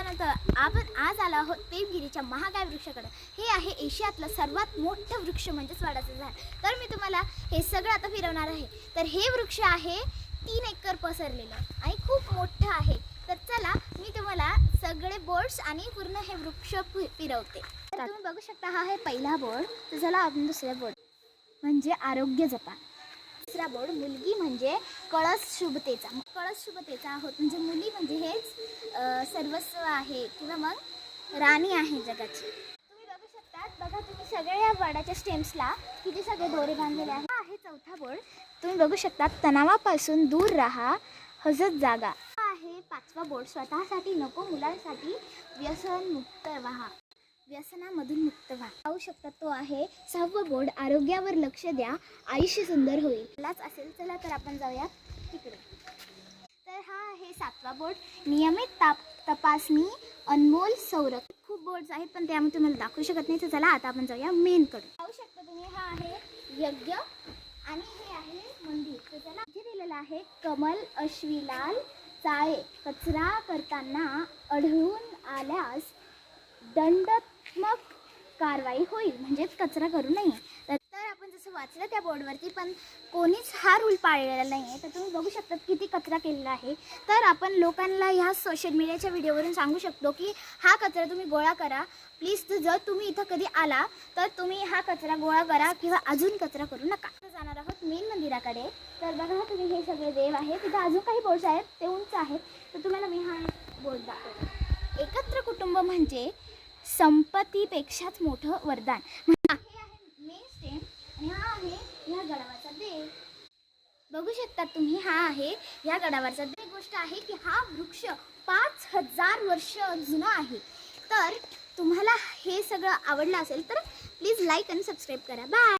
त्याच्यानंतर आपण आज आलो आहोत देवगिरीच्या महाकाय वृक्षाकडे। हे आहे एशियातलं सर्वात मोठं वृक्ष म्हणजेच वडाचं झाड। तर मी तुम्हाला हे सगळं आता फिरवणार आहे। तर हे वृक्ष आहे 3 एकर पसरलेलं आणि खूप मोठं आहे। तर चला मी तुम्हाला सगळे बोर्ड्स आणि पूर्ण हे वृक्ष फिरवते। तर तुम्ही बघू शकता हा आहे पहिला बोर्ड। तर चला आपण दुसरा बोर्ड म्हणजे आरोग्य जपा। तिसरा बोर्ड मुलगी म्हणजे कळस शुभतेचा आहोत, म्हणजे मुली म्हणजे हेच सर्वस्व आहे किंवा मग राणी आहे जगाची। तुम्ही बघू शकता, बघा तुम्ही सगळ्या या वडाच्या स्टेम्सला किती सगळे दोरे बांधलेले आहेत। हा आहे चौथा बोर्ड। तुम्ही बघू शकता तणावापासून दूर राहा, हजत जागा। हा आहे पाचवा बोर्ड स्वतःसाठी नको मुलांसाठी व्यसनामधून मुक्त व्हा। पाहू शकता तो आहे 6वा बोर्ड आरोग्यावर लक्ष द्या, आयुष्य सुंदर होईल। लाच असेल चला तर आपण जाऊया तिकडे। तर हा आहे 7वा बोर्ड नियमित तपासणी, अनमोल संरक्षण। खूप बोर्ड्स आहेत पण ते आम्ही तुम्हाला दाखवू शकत नाही। तर चला आता आपण जाऊया मेन कडे। पाहू शकता तुम्ही हा आहे यज्ञ आणि हे आहे मंदिर। तर त्याला इथे दिलेलं आहे कमल अश्विलाल चाळे, कचरा करताना आढळून आल्यास दंडात्मक कारवाई होईल, म्हणजेच कचरा करू नये। तर आपण जसं वाचलं त्या बोर्डवरती पण कोणीच हा रूल पाळलेला नाही आहे। तर तुम्ही बघू शकता किती कचरा केलेला आहे। तर आपण लोकांना ह्या सोशल मीडियाच्या व्हिडिओवरून सांगू शकतो की हा कचरा तुम्ही गोळा करा प्लीज। जर तुम्ही इथं कधी आला तर तुम्ही हा कचरा गोळा करा किंवा अजून कचरा करू नका। आता जाणार आहोत मेन मंदिराकडे। तर बघा तुम्ही हे सगळे देव आहेत, तिथं अजून काही बोर्ड्स आहेत ते उंच आहेत। तर तुम्हाला मी हा बोर्ड दाखवतो। एकत्र कुटुंब म्हणजे संपत्तीपेक्षाच मोठं वरदान। हे आहे मेन स्टेम आणि हा आहे या गडावरचा देव। बघू शकता तुम्ही हा आहे या गडावरचा देव। गोष्ट आहे की हा वृक्ष 5000 वर्ष जुना आहे। तर तुम्हाला हे सगळं आवडलं असेल तर प्लीज लाईक आणि सबस्क्राईब करा। बाय।